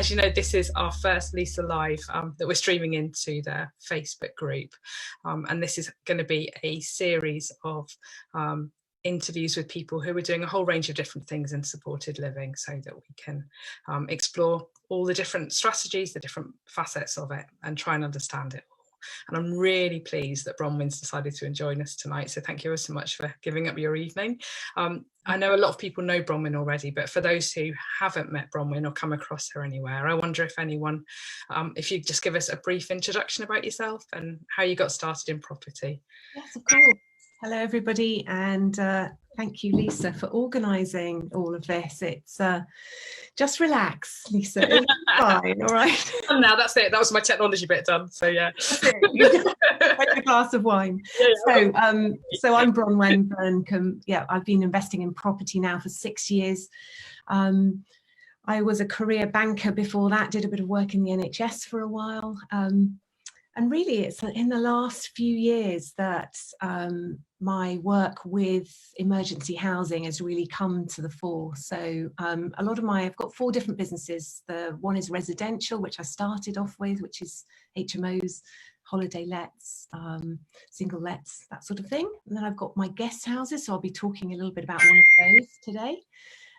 as you know, this is our first Lease Live that we're streaming into the Facebook group. And this is going to be a series of interviews with people who are doing a whole range of different things in supported living, so that we can explore all the different strategies, the different facets of it, and try and understand it all. And I'm really pleased that Bronwen's decided to join us tonight. So thank you so much for giving up your evening. I know a lot of people know Bronwen already, but for those who haven't met Bronwen or come across her anywhere, I wonder if anyone, if you'd just give us a brief introduction about yourself and how you got started in property. Yes, of course. Hello, everybody, and thank you, Lisa, for organising all of this. It's just relax, Lisa. It's fine, all right. And now that's it. That was my technology bit done. So yeah, that's it. Like a glass of wine. Yeah. So I'm Bronwen Vearncombe. Yeah, I've been investing in property now for 6 years. I was a career banker before that. Did a bit of work in the NHS for a while. And really, it's in the last few years that my work with emergency housing has really come to the fore. So I've got 4 different businesses. The one is residential, which I started off with, which is HMOs, holiday lets, single lets, that sort of thing. And then I've got my guest houses. So I'll be talking a little bit about one of those today.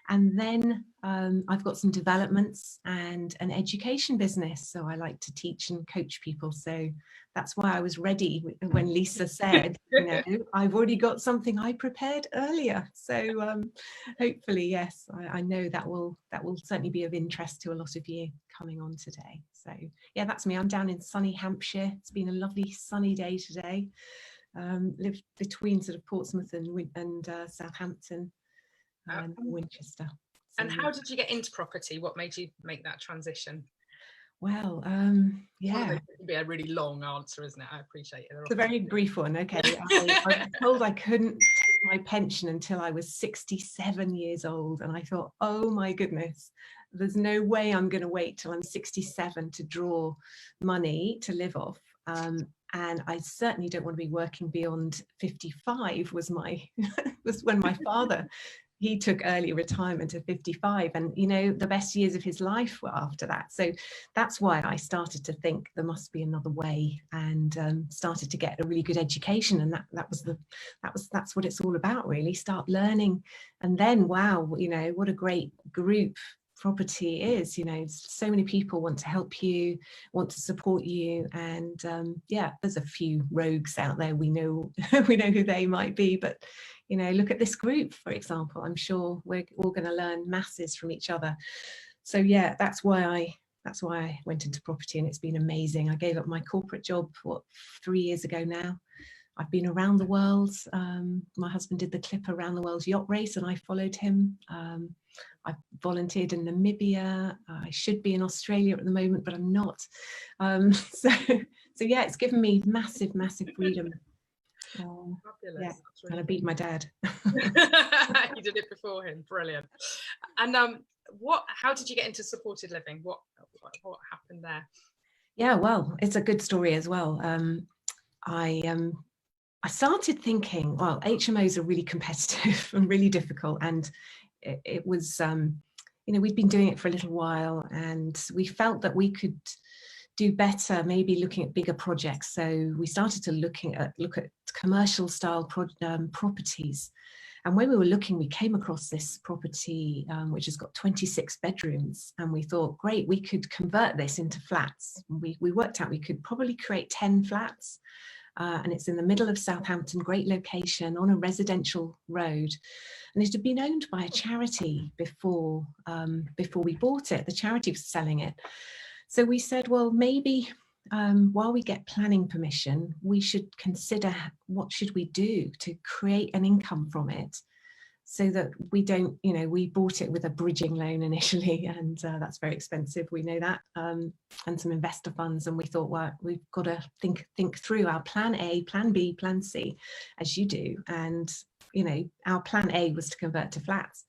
And then I've got some developments and an education business. So I like to teach and coach people. So that's why I was ready when Lisa said, you know, I've already got something I prepared earlier. So hopefully, yes, I know that will certainly be of interest to a lot of you coming on today. So yeah, that's me. I'm down in sunny Hampshire. It's been a lovely sunny day today. Live between sort of Portsmouth and Southampton. And Winchester. So, and how did you get into property? What made you make that transition? Well, yeah. It can be a really long answer, isn't it? I appreciate it. It's a very brief one. Okay. I was told I couldn't take my pension until I was 67 years old. And I thought, oh my goodness, there's no way I'm going to wait till I'm 67 to draw money to live off. And I certainly don't want to be working beyond 55 was when my father, he took early retirement at 55, and you know, the best years of his life were after that. So that's why I started to think there must be another way, and started to get a really good education. And that's what it's all about, really. Start learning, and then wow, you know, what a great group property is. You know, so many people want to help you, want to support you, and yeah, there's a few rogues out there. We know who they might be, but you know, look at this group, for example. I'm sure we're all going to learn masses from each other. So yeah, that's why I went into property, and it's been amazing. I gave up my corporate job 3 years ago now. I've been around the world. My husband did the Clipper Around the World yacht race, and I followed him. I've volunteered in Namibia. I should be in Australia at the moment, but I'm not. So yeah, it's given me massive freedom. Yeah, and I beat my dad. You did it before him. Brilliant. And how did you get into supported living? What happened there? Yeah, well, it's a good story as well. I started thinking, well, HMOs are really competitive and really difficult, and it was you know, we'd been doing it for a little while, and we felt that we could do better, maybe looking at bigger projects. So we started to look at commercial style properties. And when we were looking, we came across this property which has got 26 bedrooms, and we thought, great, we could convert this into flats. We worked out we could probably create 10 flats, and it's in the middle of Southampton, great location on a residential road. And it had been owned by a charity before we bought it. The charity was selling it. So we said, well, maybe while we get planning permission, we should consider what should we do to create an income from it, so that we don't, you know, we bought it with a bridging loan initially, and that's very expensive, we know that, and some investor funds. And we thought, well, we've got to think through our plan A, plan B, plan C, as you do. And, you know, our plan A was to convert to flats.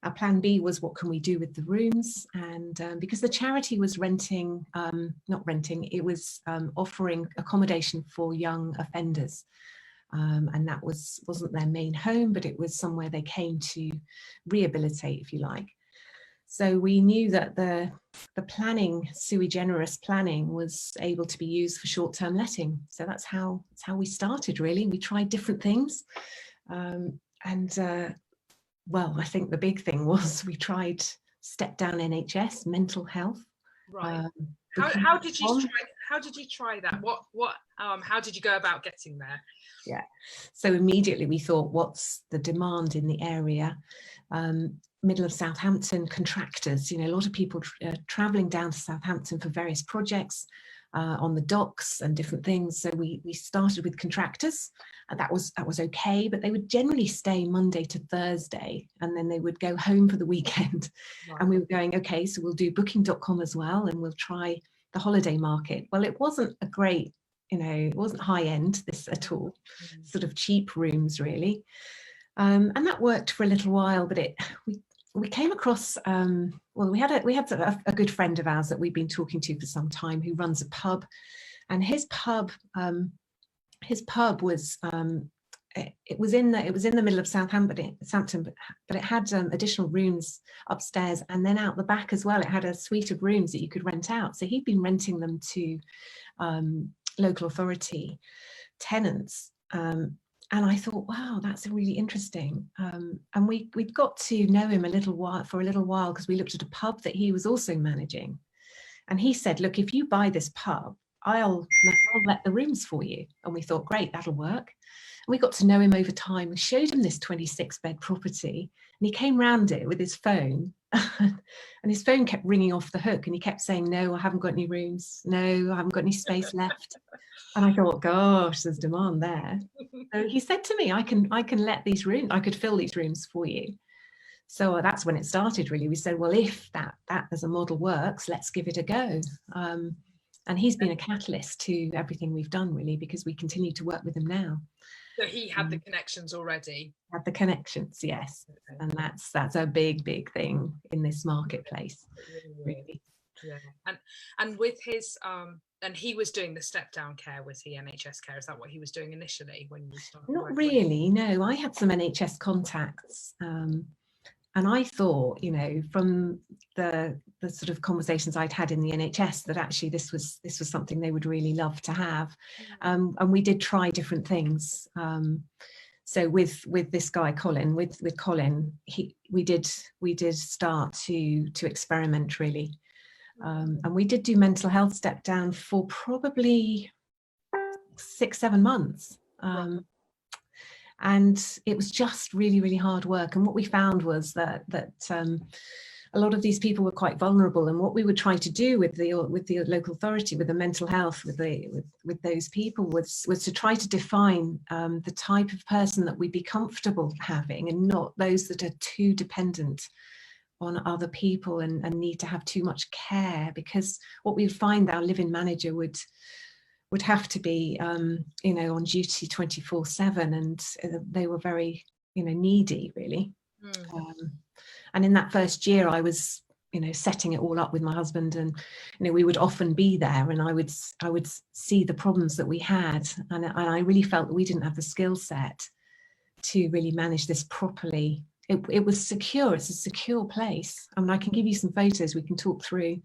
Our plan B was, what can we do with the rooms? And because the charity was it was offering accommodation for young offenders. And that wasn't their main home, but it was somewhere they came to rehabilitate, if you like. So we knew that the planning, sui generis planning, was able to be used for short-term letting. So that's how we started, really. We tried different things. Well, I think the big thing was we tried step down NHS, mental health. Right. How did you try that? How did you go about getting there? Yeah. So immediately we thought, what's the demand in the area? Middle of Southampton, contractors, a lot of people traveling down to Southampton for various projects on the docks and different things. So we started with contractors, and that was okay, but they would generally stay Monday to Thursday, and then they would go home for the weekend. Wow. And we were going, okay, so we'll do booking.com as well, and we'll try the holiday market. Well, it wasn't a great, it wasn't high end this at all, sort of cheap rooms really. And that worked for a little while, but we came across, well, we had a good friend of ours that we've been talking to for some time, who runs a pub, and his pub was, it was in the middle of Southampton, but it had additional rooms upstairs, and then out the back as well, it had a suite of rooms that you could rent out. So he'd been renting them to local authority tenants. And I thought, wow, that's really interesting. And we got to know him for a little while because we looked at a pub that he was also managing. And he said, look, if you buy this pub, I'll let the rooms for you. And we thought, great, that'll work. And we got to know him over time. We showed him this 26-bed property, and he came round it with his phone. And his phone kept ringing off the hook, and he kept saying, no, I haven't got any rooms. No, I haven't got any space left. And I thought, gosh, there's demand there. So he said to me, I can let these rooms, I could fill these rooms for you. So that's when it started, really. We said, well, if that as a model works, let's give it a go. And he's been a catalyst to everything we've done, really, because we continue to work with him now. So he had the connections already. Had the connections, yes. Okay. And that's a big thing in this marketplace, really. Yeah. And with his and he was doing the step down care, was he NHS care? Is that what he was doing initially when you started? Not really, no. I had some NHS contacts, and I thought, from the sort of conversations I'd had in the NHS, that actually this was something they would really love to have. And we did try different things. So with this guy Colin, with Colin, we did start to experiment, really. And we did do mental health step down for probably 6-7 months. And it was just really hard work. And what we found was that a lot of these people were quite vulnerable. And what we would try to do with the local authority, with the mental health, with those people, was to try to define the type of person that we'd be comfortable having, and not those that are too dependent on other people and need to have too much care. Because what we find, our living manager would have to be on duty 24/7, and they were very needy, really. And in that first year I was setting it all up with my husband, and we would often be there, and I would see the problems that we had, and I really felt that we didn't have the skill set to really manage this properly. It was secure. It's a secure place. I mean, I can give you some photos. We can talk through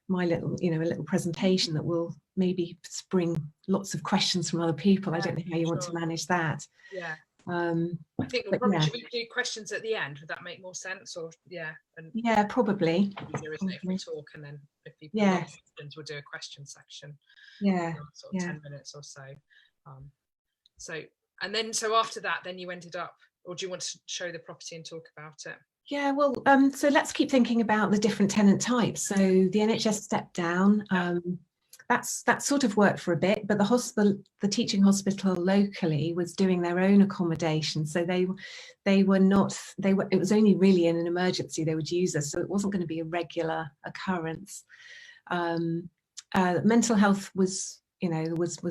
my little, a little presentation that will maybe spring lots of questions from other people. I don't know how you want to manage that. Yeah. I think we'll probably should we do questions at the end? Would that make more sense? Or yeah, probably. Easier, isn't it, if we talk, and then if people have questions, we'll do a question section. Yeah. Sort of 10 minutes or so. So after that, then you ended up, or do you want to show the property and talk about it? Yeah, well, so let's keep thinking about the different tenant types. So the NHS step down, that sort of worked for a bit, but the teaching hospital locally was doing their own accommodation. So it was only really in an emergency they would use us. So it wasn't going to be a regular occurrence. Mental health was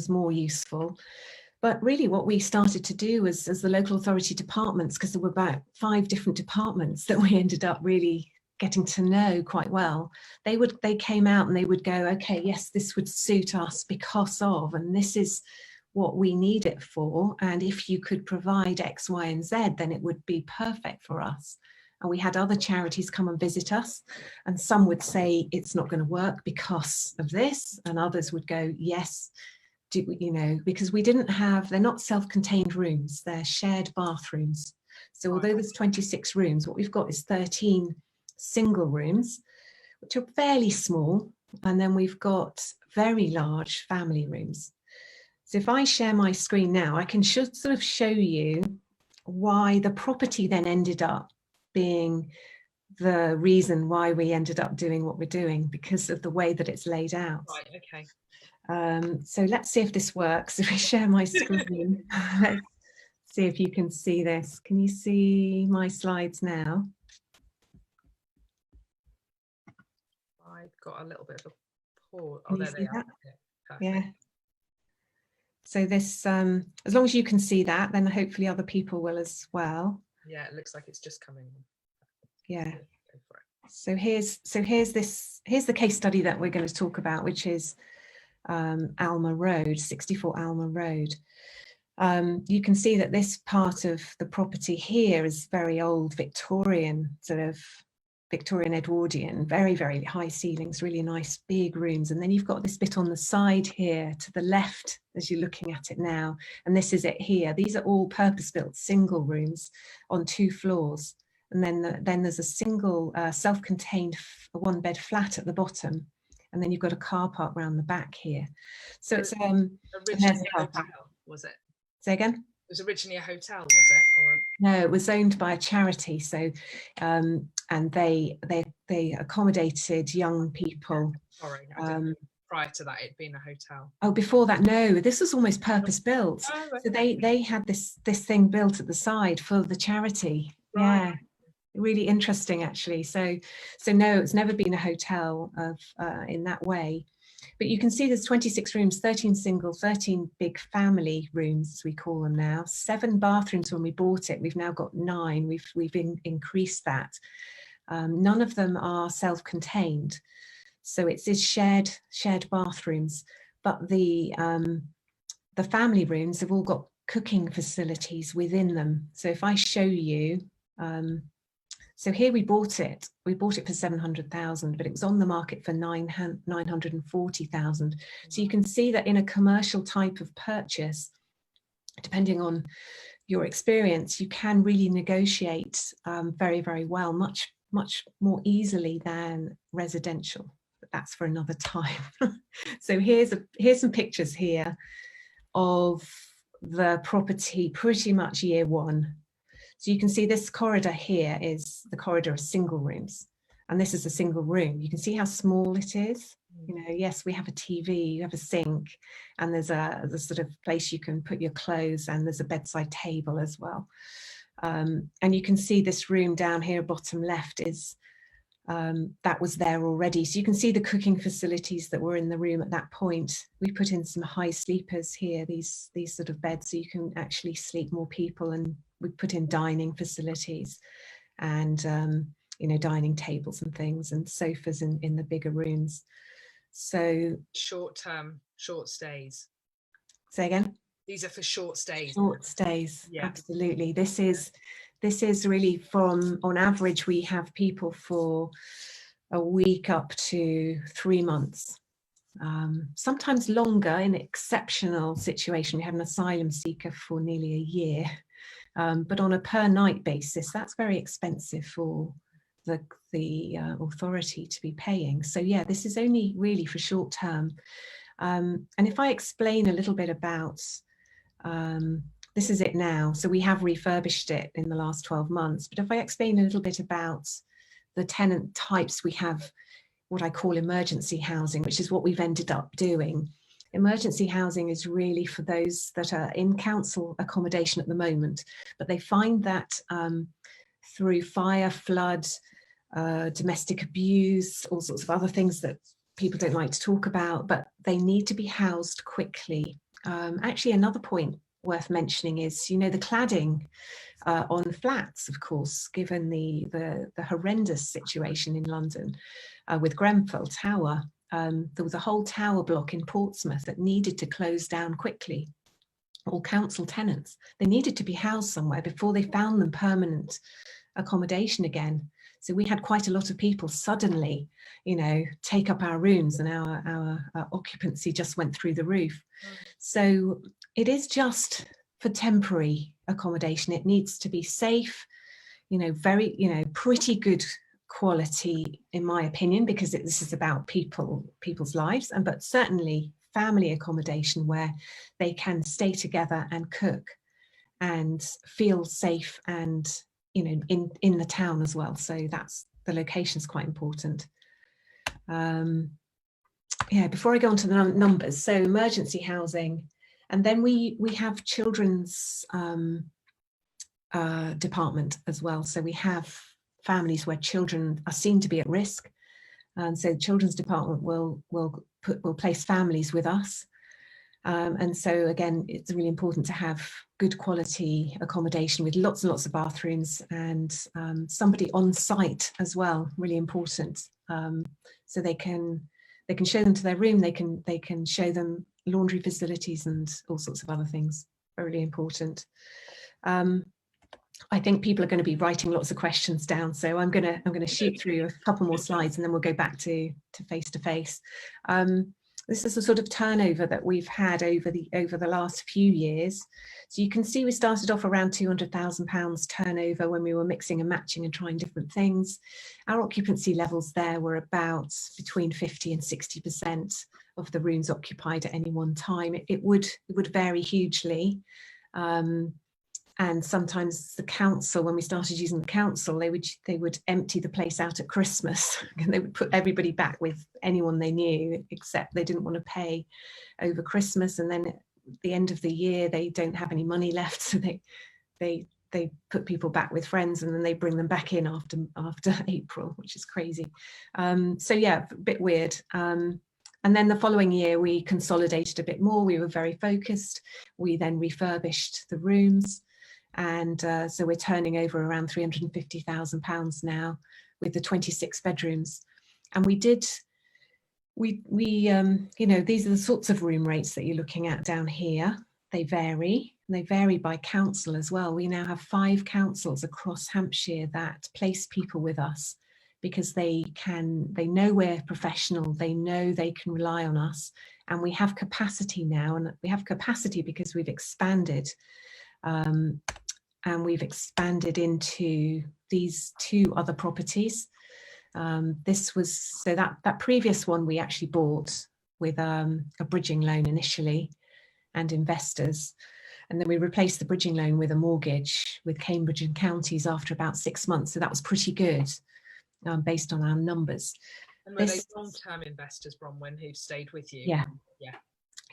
more useful. But really what we started to do was, as the local authority departments, because there were about 5 different departments that we ended up really getting to know quite well, they came out and they would go, okay, yes, this would suit us because of, and this is what we need it for, and if you could provide X, Y, and Z, then it would be perfect for us. And we had other charities come and visit us, and some would say it's not going to work because of this, and others would go, yes, because we didn't have, they're not self-contained rooms, they're shared bathrooms. So although there's 26 rooms, what we've got is 13 single rooms, which are fairly small, and then we've got very large family rooms. So if I share my screen now, I can sort of show you why the property then ended up being the reason why we ended up doing what we're doing, because of the way that it's laid out. Right, okay. So let's see if this works. If I share my screen, let's see if you can see this. Can you see my slides now? I've got a little bit of a pause. Can Oh, there they are. Yeah. So this, as long as you can see that, then hopefully other people will as well. Yeah, it looks like it's just coming. Yeah. So here's the case study that we're going to talk about, which is Alma Road, 64 Alma Road. You can see that this part of the property here is very old Victorian, sort of Victorian Edwardian, very, very high ceilings, really nice big rooms. And then you've got this bit on the side here to the left as you're looking at it now. And this is it here. These are all purpose-built single rooms on 2 floors. And then there's a single self-contained one-bed flat at the bottom. And then you've got a car park around the back here. So it's originally a hotel, was it? Say again? It was originally a hotel, was it? Or no, it was owned by a charity. So and they accommodated young people. Sorry, I didn't, prior to that it being a hotel. Oh, before that, no, this was almost purpose built. Oh, okay. So they had this thing built at the side for the charity. Right. Yeah. Really interesting, actually. So no, it's never been a hotel of in that way. But you can see there's 26 rooms, 13 single, 13 big family rooms, as we call them now. 7 bathrooms when we bought it. We've now got 9. We've increased that. None of them are self-contained, so it's shared bathrooms. But the family rooms have all got cooking facilities within them. So if I show you. So here we bought it for 700,000, but it was on the market for 940,000. So you can see that in a commercial type of purchase, depending on your experience, you can really negotiate very, very well, much more easily than residential. But that's for another time. So here's some pictures here of the property pretty much year 1. So you can see this corridor here is the corridor of single rooms, and this is a single room. You can see how small it is. You know, yes, we have a TV, you have a sink, and there's a sort of place you can put your clothes, and there's a bedside table as well. And you can see this room down here, bottom left, is that was there already. So you can see the cooking facilities that were in the room at that point. We put in some high sleepers here, these sort of beds, so you can actually sleep more people, and we put in dining facilities and you know, dining tables and things, and sofas in the bigger rooms. So short stays. Say again? These are for short stays. Short stays, yeah. Absolutely. This is really from, on average, we have people for a week up to 3 months. Sometimes longer in exceptional situation. We had an asylum seeker for nearly a year. But on a per night basis, that's very expensive for the authority to be paying. So yeah, this is only really for short term. And if I explain a little bit about, this is it now. So we have refurbished it in the last 12 months. But if I explain a little bit about the tenant types, we have what I call emergency housing, which is what we've ended up doing. Emergency housing is really for those that are in council accommodation at the moment, but they find that through fire, flood, domestic abuse, all sorts of other things that people don't like to talk about, but they need to be housed quickly. Actually, another point worth mentioning is, you know, the cladding on flats, of course, given the horrendous situation in London with Grenfell Tower. There was a whole tower block in Portsmouth that needed to close down quickly. All council tenants, they needed to be housed somewhere before they found them permanent accommodation again. So we had quite a lot of people suddenly, you know, take up our rooms, and our occupancy just went through the roof. So it is just for temporary accommodation. It needs to be safe, you know, very, you know, pretty good quality, in my opinion, because this is about people's lives, and but certainly family accommodation where they can stay together and cook and feel safe, and you know, in the town as well. So that's, the location's quite important. Yeah, before I go on to the numbers, so emergency housing, and then we have children's department as well. So we have families where children are seen to be at risk, and so the children's department will place families with us. And so again, it's really important to have good quality accommodation with lots and lots of bathrooms, and somebody on site as well, really important. So they can show them to their room, they can show them laundry facilities and all sorts of other things. Very important. I think people are going to be writing lots of questions down, so I'm going to shoot through a couple more slides and then we'll go back to face to face. This is the sort of turnover that we've had over the last few years. So you can see we started off around £200,000 turnover when we were mixing and matching and trying different things. Our occupancy levels there were about between 50 and 60% of the rooms occupied at any one time. It would vary hugely. And sometimes the council, when we started using the council, they would empty the place out at Christmas, and they would put everybody back with anyone they knew, except they didn't want to pay over Christmas. And then at the end of the year, they don't have any money left, so they put people back with friends, and then they bring them back in after April, which is crazy. So yeah, a bit weird. And then the following year, we consolidated a bit more. We were very focused. We then refurbished the rooms. And so we're turning over around £350,000 now with the 26 bedrooms. And we you know, these are the sorts of room rates that you're looking at down here. They vary, and they vary by council as well. We now have 5 councils across Hampshire that place people with us because they know we're professional, they know they can rely on us, and we have capacity now. And we have capacity because we've expanded. And we've expanded into these 2 other properties. This was, so that previous one we actually bought with a bridging loan initially and investors. And then we replaced the bridging loan with a mortgage with Cambridge and Counties after about 6 months. So that was pretty good based on our numbers. And were they long-term investors, Bronwen, who stayed with you? Yeah. Yeah.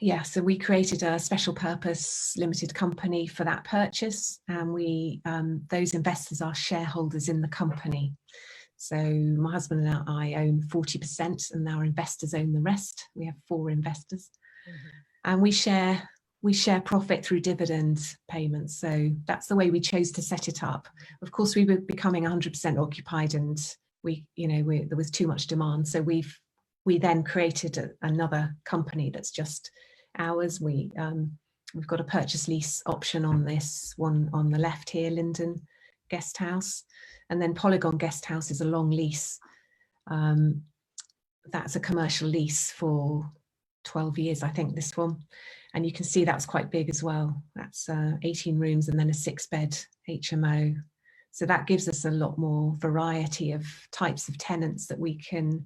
Yeah, so we created a special purpose limited company for that purchase, and we those investors are shareholders in the company. So my husband and I own 40%, and our investors own the rest. We have 4 investors, and we share profit through dividend payments. So that's the way we chose to set it up. Of course, we were becoming 100% occupied, and there was too much demand. So we then created another company that's just ours. We've got a purchase lease option on this one on the left here, Linden Guest House, and then Polygon Guest House is a long lease. That's a commercial lease for 12 years, I think, this one. And you can see that's quite big as well. That's 18 rooms and then a 6-bed HMO. So that gives us a lot more variety of types of tenants that we can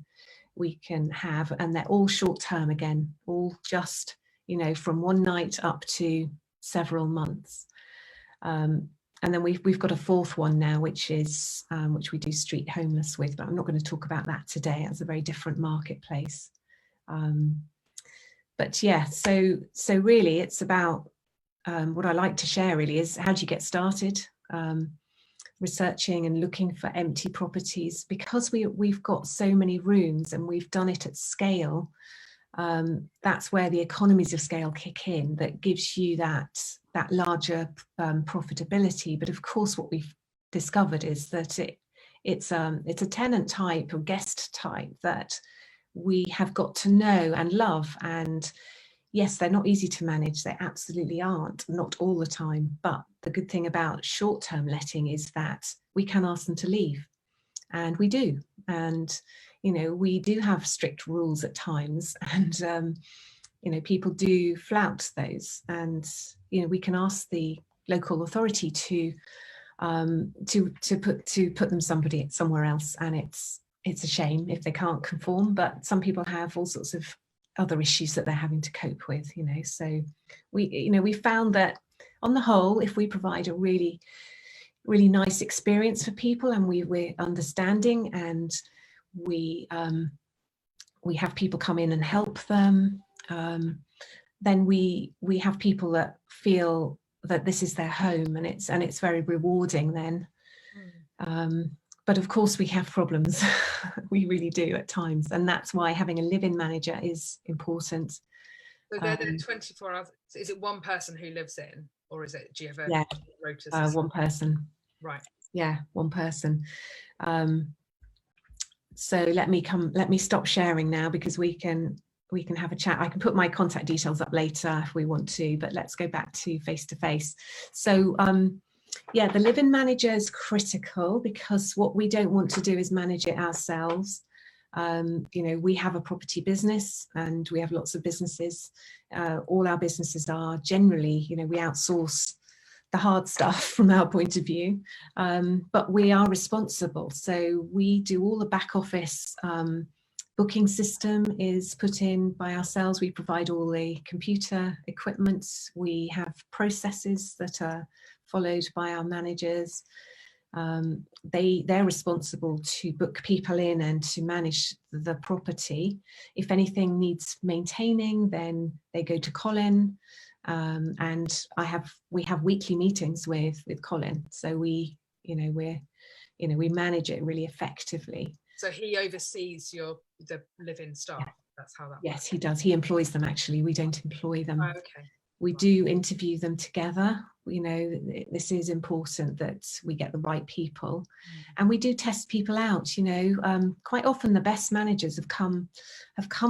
have, and they're all short term again, all just, you know, from one night up to several months. And then we've got a 4th one now, which is which we do street homeless with, but I'm not going to talk about that today. It's a very different marketplace. But yeah, so really it's about what I like to share really is how do you get started researching and looking for empty properties, because we've got so many rooms and we've done it at scale. That's where the economies of scale kick in, that gives you that larger profitability. But of course what we've discovered is that it's a tenant type or guest type that we have got to know and love, and yes, they're not easy to manage. They absolutely aren't, not all the time. But the good thing about short-term letting is that we can ask them to leave, and we do. And, we do have strict rules at times, and, people do flout those. And, we can ask the local authority to put them somewhere else, and it's a shame if they can't conform, but some people have all sorts of other issues that they're having to cope with, so we found that on the whole, if we provide a really nice experience for people, and we're understanding, and we have people come in and help them, then we have people that feel that this is their home, and it's very rewarding then. But of course we have problems. We really do at times, and that's why having a live-in manager is important. So they're the 24 hours. Is it one person who lives in, or do you have a rota? One person. Right. Yeah, one person. So let me stop sharing now, because we can have a chat. I can put my contact details up later if we want to, but let's go back to face-to-face. So the live-in manager is critical, because what we don't want to do is manage it ourselves. We have a property business, and we have lots of businesses. All our businesses are generally, we outsource the hard stuff from our point of view, but we are responsible. So we do all the back office. Booking system is put in by ourselves. We provide all the computer equipment. We have processes that are followed by our managers. They're responsible to book people in and to manage the property. If anything needs maintaining, then they go to Colin, and we have weekly meetings with Colin. So we manage it really effectively. So he oversees the live-in staff. Yeah. That's how that works. Yes, he does. He employs them, actually. We don't employ them. Oh, okay. We do interview them together. This is important that we get the right people, and we do test people out. Quite often the best managers have come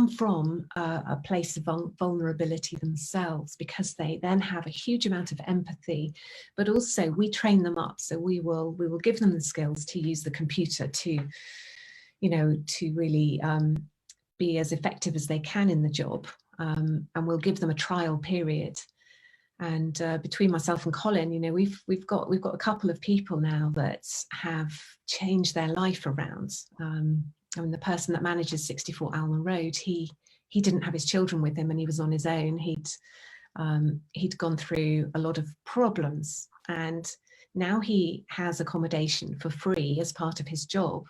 from a place of vulnerability themselves, because they then have a huge amount of empathy, but also we train them up. So we will give them the skills to use the computer to really be as effective as they can in the job. And we'll give them a trial period. And between myself and Colin, we've got a couple of people now that have changed their life around. The person that manages 64 Alma Road, he didn't have his children with him, and he was on his own. He'd gone through a lot of problems, and now he has accommodation for free as part of his job.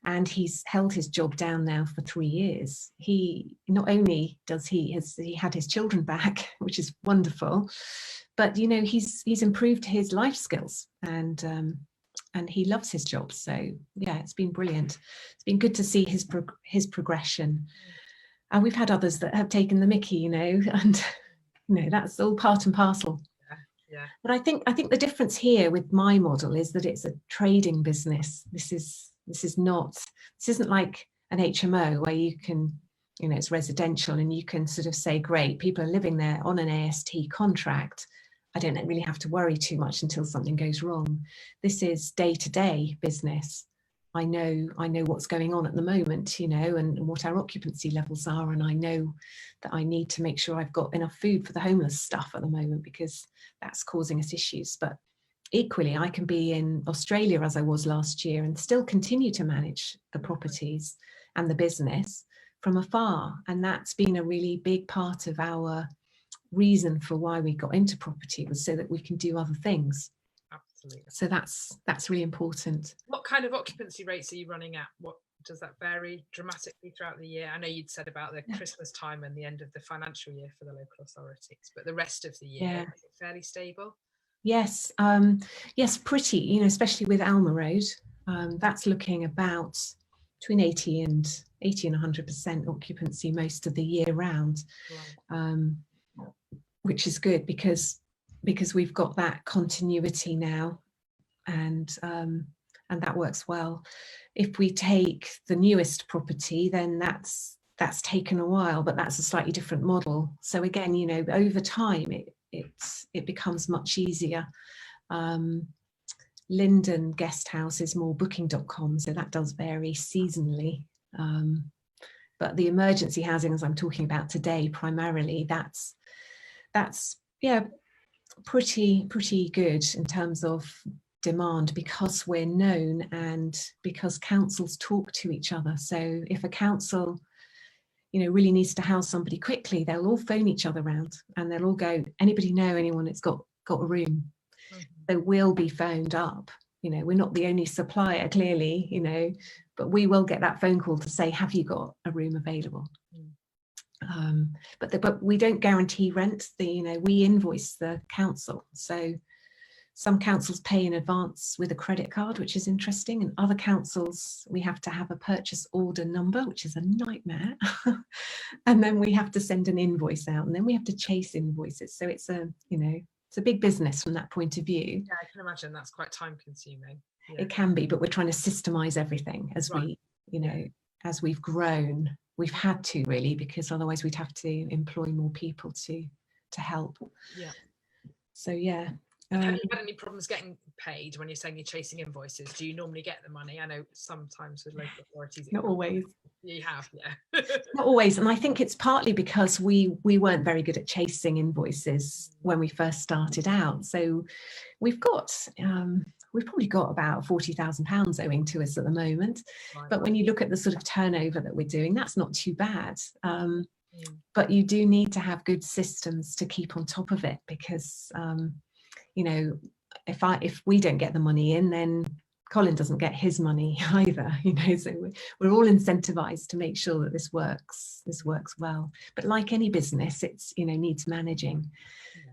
And he's held his job down now for 3 years. He not only does he had his children back, which is wonderful, but he's improved his life skills, and he loves his job. So yeah, it's been brilliant. It's been good to see his progression. And we've had others that have taken the mickey, and that's all part and parcel. Yeah. But I think the difference here with my model is that it's a trading business. This isn't like an HMO where you can, it's residential and you can sort of say, great, people are living there on an AST contract. I don't really have to worry too much until something goes wrong. This is day-to-day business. I know what's going on at the moment, and what our occupancy levels are. And I know that I need to make sure I've got enough food for the homeless stuff at the moment, because that's causing us issues. But equally, I can be in Australia as I was last year and still continue to manage the properties and the business from afar. And that's been a really big part of our reason for why we got into property, was so that we can do other things. Absolutely. So that's really important. What kind of occupancy rates are you running at? What does that vary dramatically throughout the year? I know you'd said about the Christmas time and the end of the financial year for the local authorities, but the rest of the year, is it fairly stable? Yes, pretty, especially with Alma Road, that's looking about between 80 and 100% occupancy most of the year round, which is good because we've got that continuity now, and that works well. If we take the newest property, then that's that's taken a while, but that's a slightly different model. So again, you know, over time it becomes much easier. Linden Guest House is more booking.com, so that does vary seasonally. But the emergency housing, as I'm talking about today, primarily, that's yeah, pretty good in terms of demand, because we're known and because councils talk to each other. So if a council, you know, really needs to house somebody quickly, they'll all phone each other around and they'll all go, anybody know anyone that's got a room? They will be phoned up. You know, we're not the only supplier, clearly, you know, but we will get that phone call to say, have you got a room available? But we don't guarantee rent. You know, we invoice the council. So some councils pay in advance with a credit card, which is interesting, and other councils we have to have a purchase order number, which is a nightmare. And then we have to send an invoice out, and then we have to chase invoices. So it's a, you know, it's a big business from that point of view. Yeah, I can imagine that's quite time consuming. Yeah. It can be, but we're trying to systemize everything as Right. we, you know, as we've grown. We've had to, really, because otherwise we'd have to employ more people to help. Yeah. So yeah. Have you had any problems getting paid when you're saying you're chasing invoices? Do you normally get the money? I know sometimes with local authorities. Not always. You have, yeah. Not always, and I think it's partly because we weren't very good at chasing invoices when we first started out. So we've probably got about £40,000 owing to us at the moment. Right. But when you look at the sort of turnover that we're doing, that's not too bad. But you do need to have good systems to keep on top of it, because you know, if we don't get the money in, then Colin doesn't get his money either, you know. So we're all incentivized to make sure that this works well. But like any business, it's, you know, needs managing.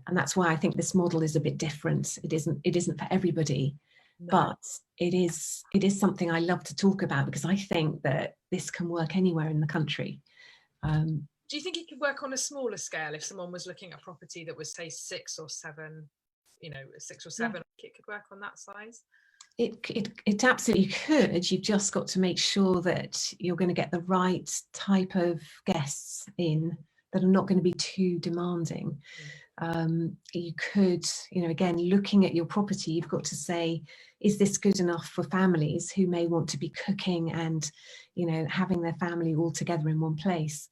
And that's why I think this model is a bit different. It isn't for everybody. No. But it is something I love to talk about, because I think that this can work anywhere in the country. Do you think it could work on a smaller scale if someone was looking at a property that was, say, 6 or 7, you know, 6 or 7, yeah. It could work on that size? It absolutely could. You've just got to make sure that you're going to get the right type of guests in that are not going to be too demanding. You could, you know, again, looking at your property, you've got to say, is this good enough for families who may want to be cooking and, you know, having their family all together in one place?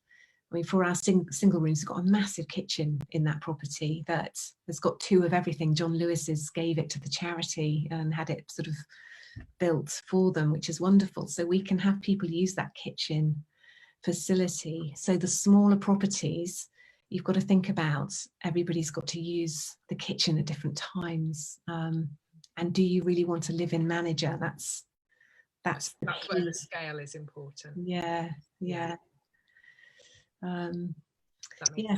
I mean, for our single rooms, we've got a massive kitchen in that property that has got 2 of everything. John Lewis's gave it to the charity and had it sort of built for them, which is wonderful. So we can have people use that kitchen facility. So the smaller properties, you've got to think about, everybody's got to use the kitchen at different times. And do you really want a live-in manager? That's where the scale is important. Yeah.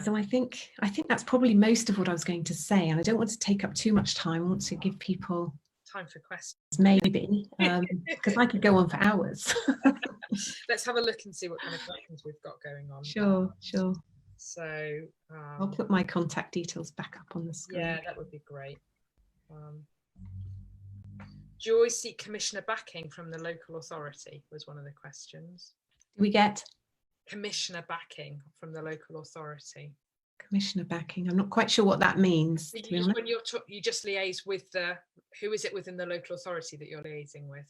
So I think that's probably most of what I was going to say, and I don't want to take up too much time. I want to give people time for questions, maybe, because I could go on for hours. Let's have a look and see what kind of questions we've got going on. Sure. So I'll put my contact details back up on the screen. Yeah, that would be great. Do you always seek commissioner backing from the local authority, was one of the questions. Do we get commissioner backing from the local authority? Commissioner backing, I'm not quite sure what that means. When you just liaise with who is it within the local authority that you're liaising with?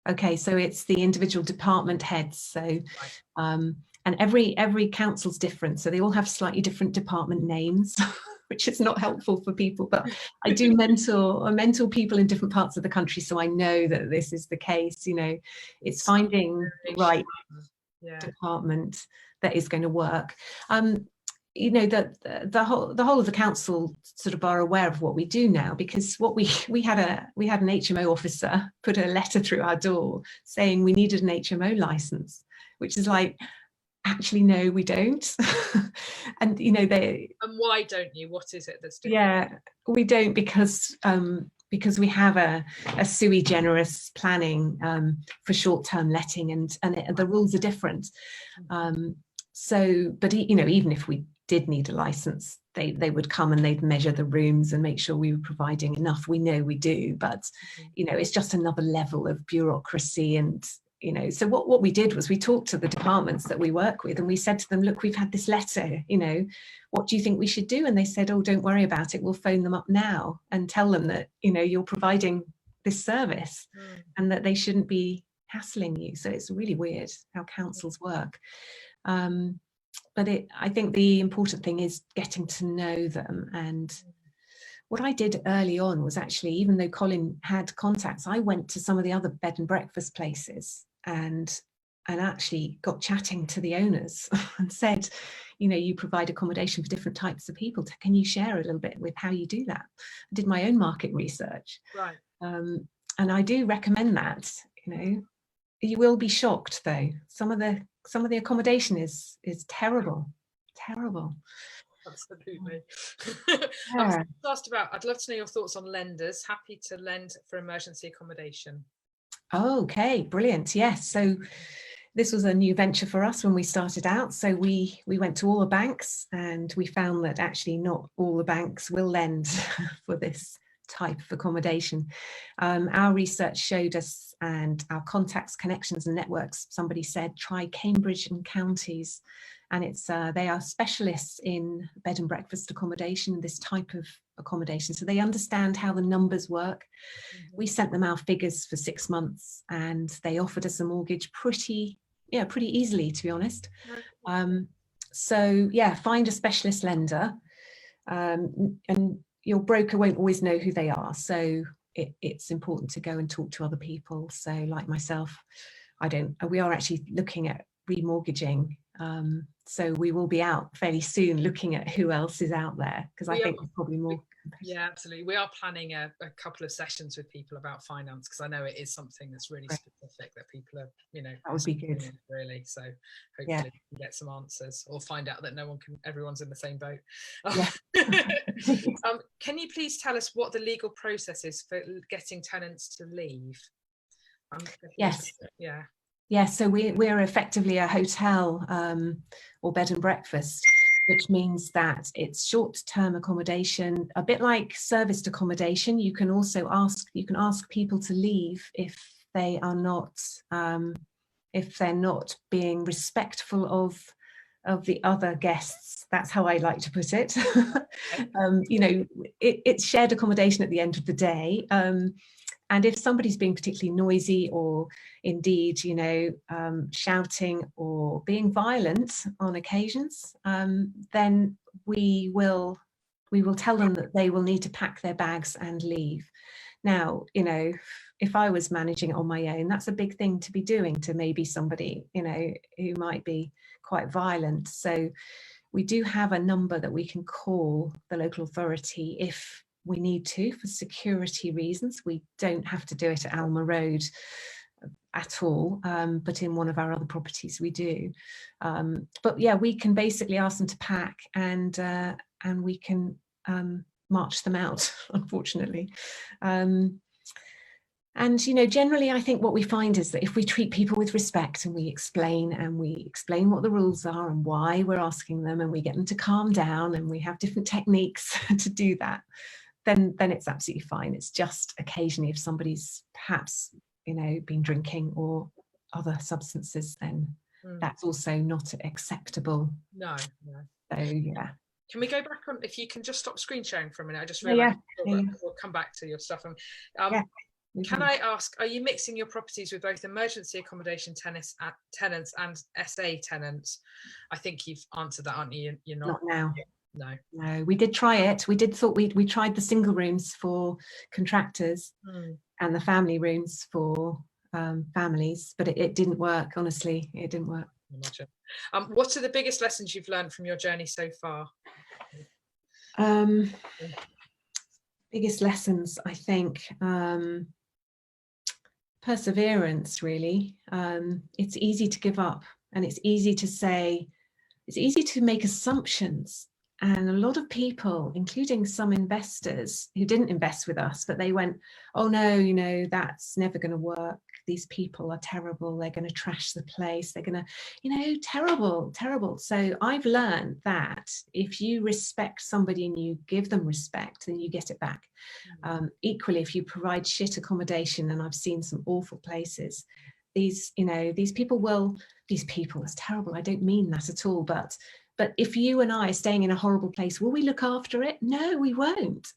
Okay, so it's the individual department heads. So right. And every council's different, so they all have slightly different department names, which is not helpful for people, but I do mentor people in different parts of the country, so I know that this is the case. You know, it's finding the right department that is going to work. You know, that the whole of the council sort of are aware of what we do now, because what we had an HMO officer put a letter through our door saying we needed an HMO license, which is like, actually no, we don't. And you know, and why don't you? What is it that's different? Yeah, we don't, because we have a sui generis planning for short-term letting, and the rules are different. So, but you know, even if we did need a license, they would come and they'd measure the rooms and make sure we were providing enough. We know we do, but you know, it's just another level of bureaucracy, and you know, so what we did was we talked to the departments that we work with, and we said to them, look, we've had this letter, you know, what do you think we should do? And they said, oh, don't worry about it, we'll phone them up now and tell them that, you know, you're providing this service and that they shouldn't be hassling you. So it's really weird how councils work. But I think the important thing is getting to know them. And what I did early on was actually, even though Colin had contacts, I went to some of the other bed and breakfast places and actually got chatting to the owners and said, you know, you provide accommodation for different types of people. Can you share a little bit with how you do that? I did my own market research. Right. And I do recommend that. You know, you will be shocked though. Some of the accommodation is terrible. Absolutely. Yeah. I'd love to know your thoughts on lenders happy to lend for emergency accommodation. Okay, brilliant. Yes, so this was a new venture for us when we started out. So we went to all the banks, and we found that actually not all the banks will lend for this type of accommodation. Our research showed us, and our contacts, connections and networks, somebody said try Cambridge and Counties, and it's they are specialists in bed and breakfast accommodation, this type of accommodation, so they understand how the numbers work. We sent them our figures for 6 months, and they offered us a mortgage pretty easily, to be honest. So yeah, find a specialist lender, and your broker won't always know who they are, so it's important to go and talk to other people. So like myself, we are actually looking at remortgaging, so we will be out fairly soon looking at who else is out there, because I think there's probably more. Yeah, absolutely. We are planning a couple of sessions with people about finance, because I know it is something that's really specific that people are, you know, that would be good, really. So hopefully we can get some answers, or find out that everyone's in the same boat. Yeah. Can you please tell us what the legal process is for getting tenants to leave? Yes. Yeah. Yeah, so we're effectively a hotel or bed and breakfast, which means that it's short-term accommodation, a bit like serviced accommodation. You can also ask people to leave if they are not being respectful of the other guests. That's how I like to put it. You know, it's shared accommodation at the end of the day. And if somebody's being particularly noisy, or indeed, you know, shouting or being violent on occasions, then we will tell them that they will need to pack their bags and leave. Now, you know, if I was managing it on my own, that's a big thing to be doing to maybe somebody, you know, who might be quite violent. So we do have a number that we can call the local authority if we need to, for security reasons. We don't have to do it at Alma Road at all, but in one of our other properties we do. But yeah, we can basically ask them to pack, and we can march them out, unfortunately. And, you know, generally, I think what we find is that if we treat people with respect, and we explain what the rules are and why we're asking them, and we get them to calm down, and we have different techniques to do that, then it's absolutely fine. It's just occasionally, if somebody's perhaps, you know, been drinking or other substances, then that's also not acceptable. No. So yeah. Can we go back on, if you can just stop screen sharing for a minute? I just realized we'll come back to your stuff. Can I ask, are you mixing your properties with both emergency accommodation tenants and SA tenants? I think you've answered that, aren't you? You're not now. No, we did try it. We tried the single rooms for contractors and the family rooms for families, but it didn't work. Honestly, it didn't work. Imagine. What are the biggest lessons you've learned from your journey so far? Biggest lessons, I think, perseverance, really. It's easy to give up, and it's easy to make assumptions. And a lot of people, including some investors who didn't invest with us, but they went, oh no, you know, that's never going to work. These people are terrible. They're going to trash the place. They're going to, you know, terrible. So I've learned that if you respect somebody and you give them respect, then you get it back. Equally, if you provide shit accommodation, and I've seen some awful places, these people, it's terrible, I don't mean that at all, but if you and I are staying in a horrible place, will we look after it? No, we won't.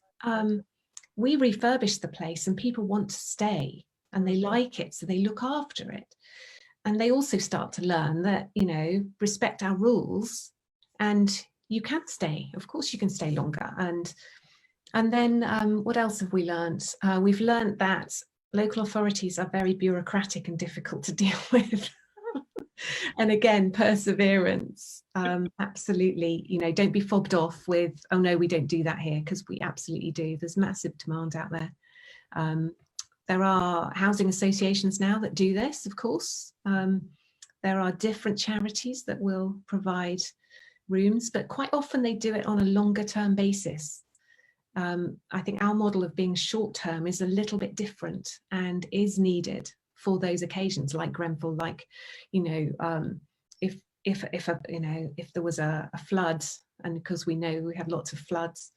We refurbish the place and people want to stay and they like it, so they look after it. And they also start to learn that, respect our rules, and you can stay. Of course you can stay longer. And then what else have we learned? We've learned that local authorities are very bureaucratic and difficult to deal with. And again, perseverance, absolutely, don't be fobbed off with, oh no, we don't do that here, because we absolutely do. There's massive demand out there. There are housing associations now that do this, of course. There are different charities that will provide rooms, but quite often they do it on a longer term basis. I think our model of being short term is a little bit different and is needed for those occasions, like Grenfell, like, if there was a flood, and because we know we have lots of floods,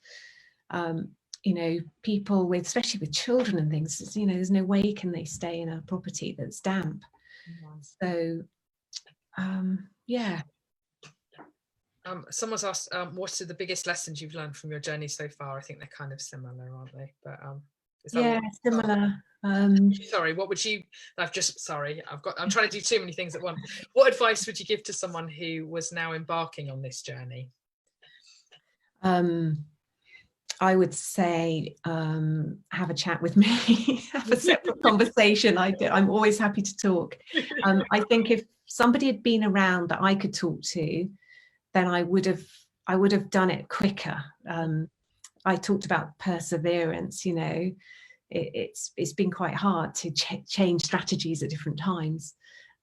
people with, especially with children and things, there's no way can they stay in a property that's damp. So yeah. Someone's asked, what are the biggest lessons you've learned from your journey so far? I think they're kind of similar, aren't they? But is that similar. Sorry, what would you? I'm trying to do too many things at once. What advice would you give to someone who was now embarking on this journey? I would say have a chat with me, have a separate conversation. I'm always happy to talk. I think if somebody had been around that I could talk to, then I would have done it quicker. I talked about perseverance. It's been quite hard to change strategies at different times.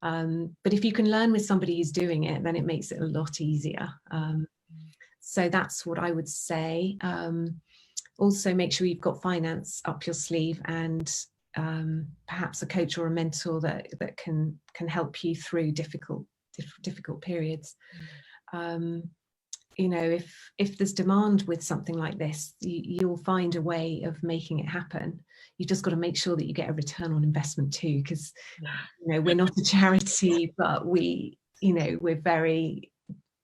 But if you can learn with somebody who's doing it, then it makes it a lot easier. So that's what I would say. Also, make sure you've got finance up your sleeve, and perhaps a coach or a mentor that can help you through difficult periods. If there's demand with something like this, you'll find a way of making it happen. You've just got to make sure that you get a return on investment too, because we're not a charity, but we're very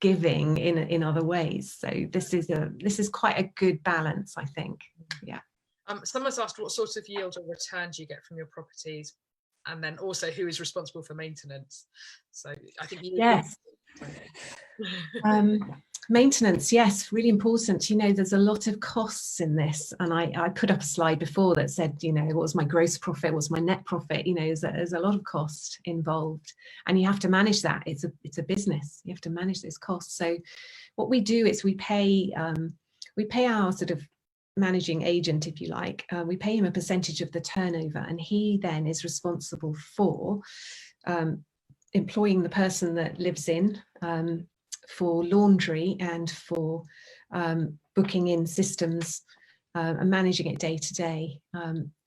giving in other ways. So this is quite a good balance, I think. Yeah. Someone's asked, what sort of yield or return do you get from your properties, and then also who is responsible for maintenance? So I think yes. Maintenance, yes, really important. There's a lot of costs in this, and I put up a slide before that said, what was my gross profit, what's my net profit? There's a lot of cost involved, and you have to manage that. It's a business. You have to manage those costs. So what we do is we pay our sort of managing agent, if you like. We pay him a percentage of the turnover, and he then is responsible for employing the person that lives in, for laundry, and for booking in systems and managing it day to day.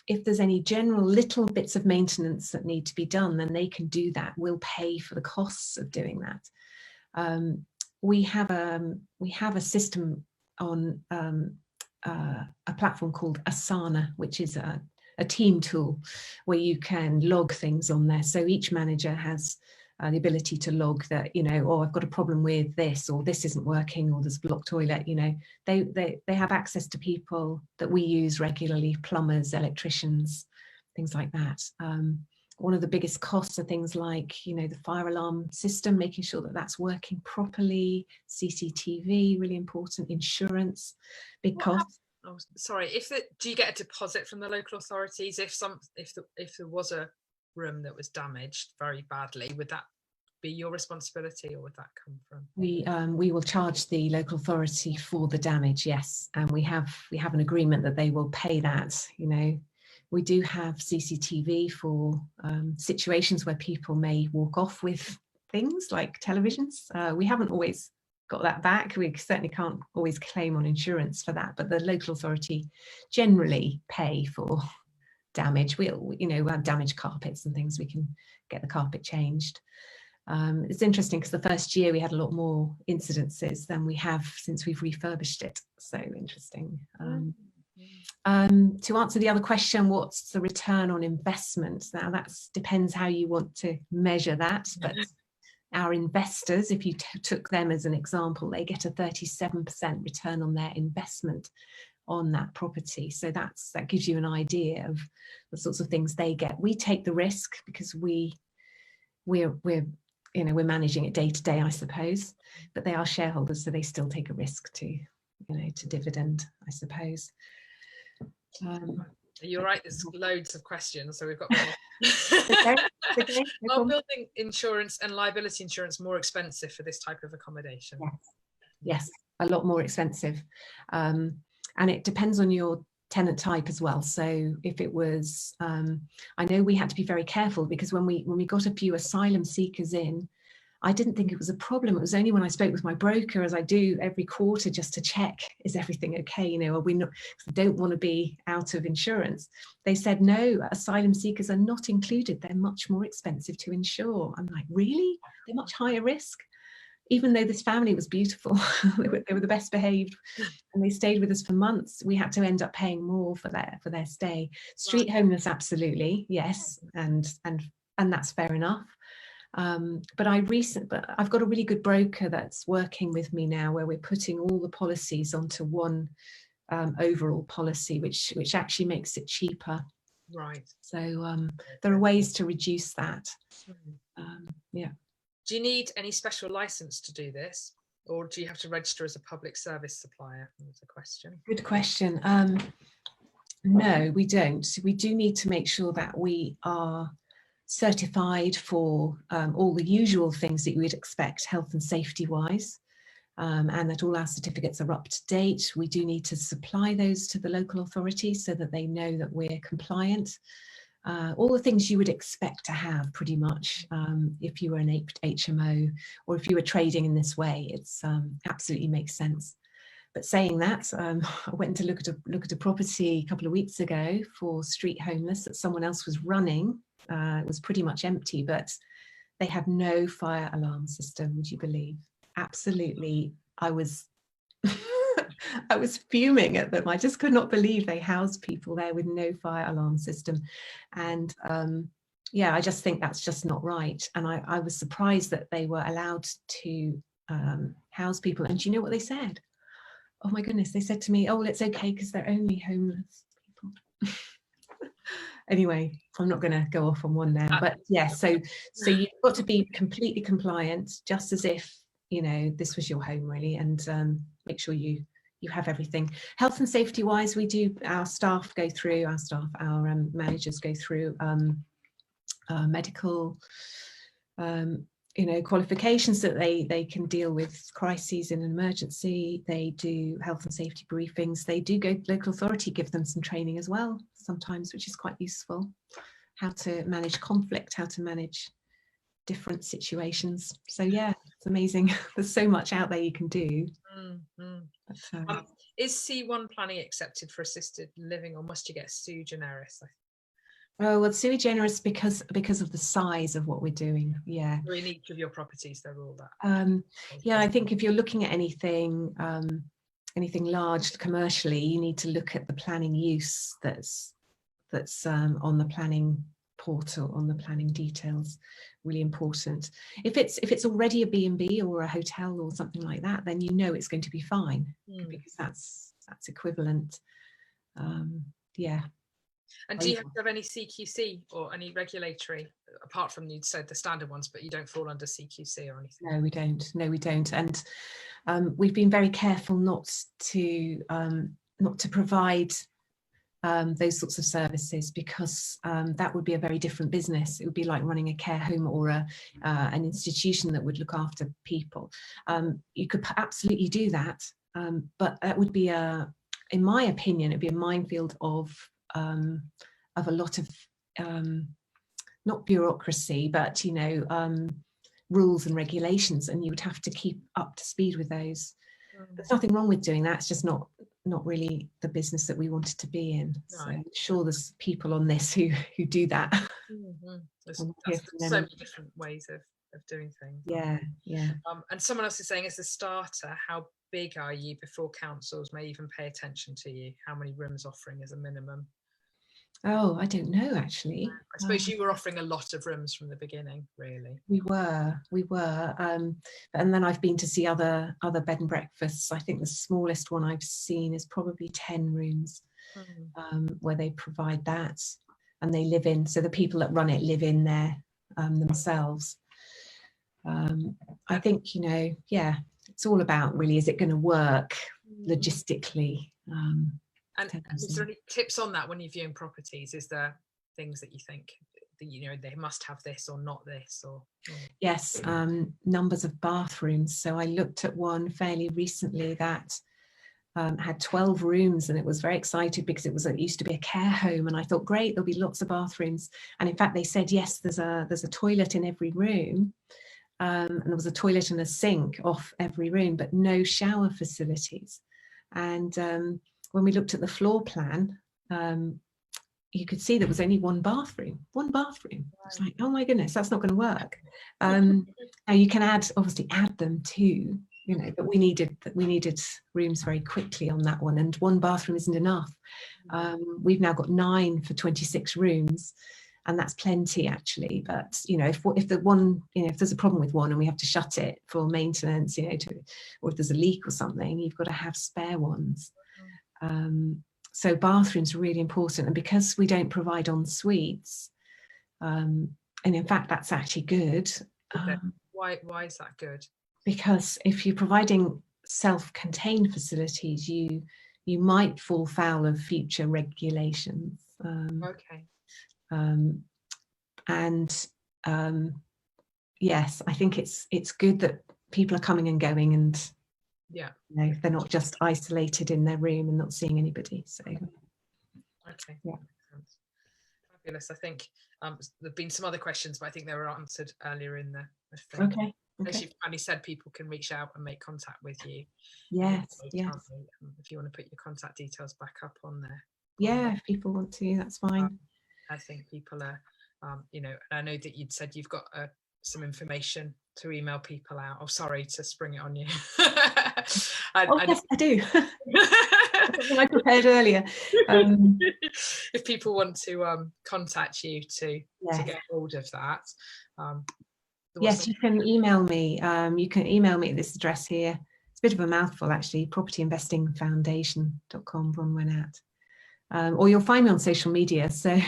If there's any general little bits of maintenance that need to be done, then they can do that. We'll pay for the costs of doing that. We have a system on a platform called Asana, which is a team tool where you can log things on there. So each manager has the ability to log that, I've got a problem with this, or this isn't working, or there's a blocked toilet. They have access to people that we use regularly, plumbers, electricians, things like that. One of the biggest costs are things like, the fire alarm system, making sure that that's working properly, CCTV, really important, insurance, big cost. Oh, sorry. Do you get a deposit from the local authorities if there was a room that was damaged very badly? Would that be your responsibility, or would that come from? We will charge the local authority for the damage, yes, and we have an agreement that they will pay that. We do have CCTV for situations where people may walk off with things like televisions. We haven't always got that back. We certainly can't always claim on insurance for that, but the local authority generally pay for damage. We have damaged carpets and things, we can get the carpet changed. It's interesting because the first year we had a lot more incidences than we have since we've refurbished it. So interesting. To answer the other question, what's the return on investment? Now that depends how you want to measure that, but our investors, if you took them as an example, they get a 37% return on their investment on that property. So that gives you an idea of the sorts of things they get. We take the risk because we're managing it day to day, I suppose, but they are shareholders, so they still take a risk to dividend, I suppose. You're right, there's loads of questions, so we've got Okay. Are building insurance and liability insurance more expensive for this type of accommodation? Yes, a lot more expensive, and it depends on your tenant type as well. So if it was, I know we had to be very careful, because when we got a few asylum seekers in, I didn't think it was a problem. It was only when I spoke with my broker, as I do every quarter, just to check, is everything okay? Are we not, because I don't want to be out of insurance. They said, no, asylum seekers are not included. They're much more expensive to insure. I'm like, really? They're much higher risk? Even though this family was beautiful, they were the best behaved, and they stayed with us for months, we had to end up paying more for their stay. Street homeless, absolutely, yes, and that's fair enough. But I've got a really good broker that's working with me now, where we're putting all the policies onto one overall policy, which actually makes it cheaper. Right. So there are ways to reduce that. Yeah. Do you need any special license to do this, or do you have to register as a public service supplier? That's a question. Good question. No, we don't. We do need to make sure that we are certified for all the usual things that you would expect health and safety wise, and that all our certificates are up to date. We do need to supply those to the local authorities so that they know that we're compliant. All the things you would expect to have, pretty much, if you were an HMO or if you were trading in this way. It's absolutely makes sense. But saying that, I went to look at a property a couple of weeks ago for street homeless that someone else was running. It was pretty much empty, but they had no fire alarm system. Would you believe? Absolutely, I was I was fuming at them. I just could not believe they housed people there with no fire alarm system. And yeah, I just think that's just not right. And I was surprised that they were allowed to house people. And do you know what they said? Oh my goodness, they said to me, oh, well, it's okay because they're only homeless people. Anyway, I'm not going to go off on one now, but yeah, so you've got to be completely compliant, just as if, this was your home really, and make sure you have everything. Health and safety wise, we do, our managers go through medical qualifications that they can deal with crises in an emergency. They do health and safety briefings. They do go, local authority give them some training as well sometimes, which is quite useful. How to manage conflict, how to manage different situations. So yeah, it's amazing. There's so much out there you can do. But, is C1 planning accepted for assisted living, or must you get sui generis? Oh, well, sui generis because of the size of what we're doing. Yeah. So in each of your properties, they're all that. Yeah, I think if you're looking at anything large commercially, you need to look at the planning use that's on the planning portal, on the planning details. Really important. If it's already a B&B or a hotel or something like that, then it's going to be fine, because that's equivalent. Yeah. And do you have to have any CQC or any regulatory, apart from you said the standard ones, but you don't fall under CQC or anything? No, we don't. And we've been very careful not to provide those sorts of services, because that would be a very different business. It would be like running a care home or an institution that would look after people. You could absolutely do that, but that would be in my opinion, it'd be a minefield of a lot of not bureaucracy, but rules and regulations, and you would have to keep up to speed with those. There's nothing wrong with doing that. It's just not really the business that we wanted to be in. No. So I'm sure there's people on this who do that. There's so many different ways of doing things. Yeah. And someone else is saying, as a starter, how big are you before councils may even pay attention to you? How many rooms offering as a minimum? Oh, I don't know, actually. I suppose you were offering a lot of rooms from the beginning, really. We were. And then I've been to see other bed and breakfasts. I think the smallest one I've seen is probably 10 rooms, where they provide that, and they live in. So the people that run it live in there themselves. I think, you know, yeah, it's all about really, is it going to work logistically? And is there any tips on that when you're viewing properties? Is there things that you think that, you know, they must have this or not this? Or Yes, numbers of bathrooms. So I looked at one fairly recently that had 12 rooms, and it was very excited because it used to be a care home, and I thought, great, there'll be lots of bathrooms. And in fact, they said, yes, there's a toilet in every room, and there was a toilet and a sink off every room, but no shower facilities. And when we looked at the floor plan, you could see there was only one bathroom. It's like, oh my goodness, that's not going to work. Now you can obviously add them too, you know, but we needed rooms very quickly on that one, and one bathroom isn't enough. We've now got 9 for 26 rooms, and that's plenty actually. But you know, if the one, you know, if there's a problem with one and we have to shut it for maintenance, you know, or if there's a leak or something, you've got to have spare ones. So bathrooms are really important, and because we don't provide en suites, and in fact that's actually good. Why is that good? Because if you're providing self-contained facilities, you might fall foul of future regulations. Yes, I think it's good that people are coming and going, and yeah, you know, they're not just isolated in their room and not seeing anybody. So okay, yeah, fabulous. I think there've been some other questions, but I think they were answered earlier in the thing. Okay. As you've kindly said, people can reach out and make contact with you. Yes. If you want to put your contact details back up on there. Yeah, if people want to, that's fine. I think people are, you know, and I know that you'd said you've got some information to email people out. Oh, sorry to spring it on you. Yes, I do. Something I prepared earlier. If people want to contact you to get hold of that. Yes, you can email me. You can email me at this address here. It's a bit of a mouthful, actually. propertyinvestingfoundation.com, Bronwen at. Or you'll find me on social media. So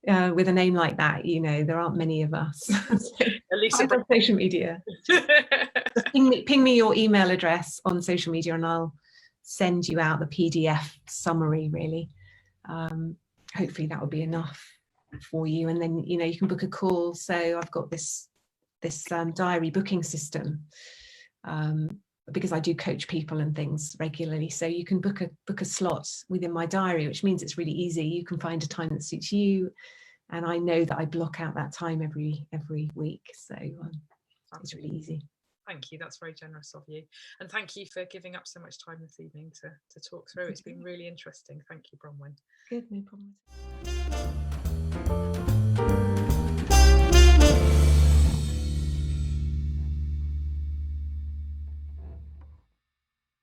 with a name like that, you know, there aren't many of us. So at least on social media. Ping me your email address on social media, and I'll send you out the PDF summary, really. Hopefully that will be enough for you. And then, you know, you can book a call. So I've got this diary booking system, because I do coach people and things regularly. So you can book a slot within my diary, which means it's really easy. You can find a time that suits you, and I know that I block out that time every week. So it's really easy. Thank you. That's very generous of you, and thank you for giving up so much time this evening to talk through. It's been really interesting. Thank you, Bronwen. Good, no problem.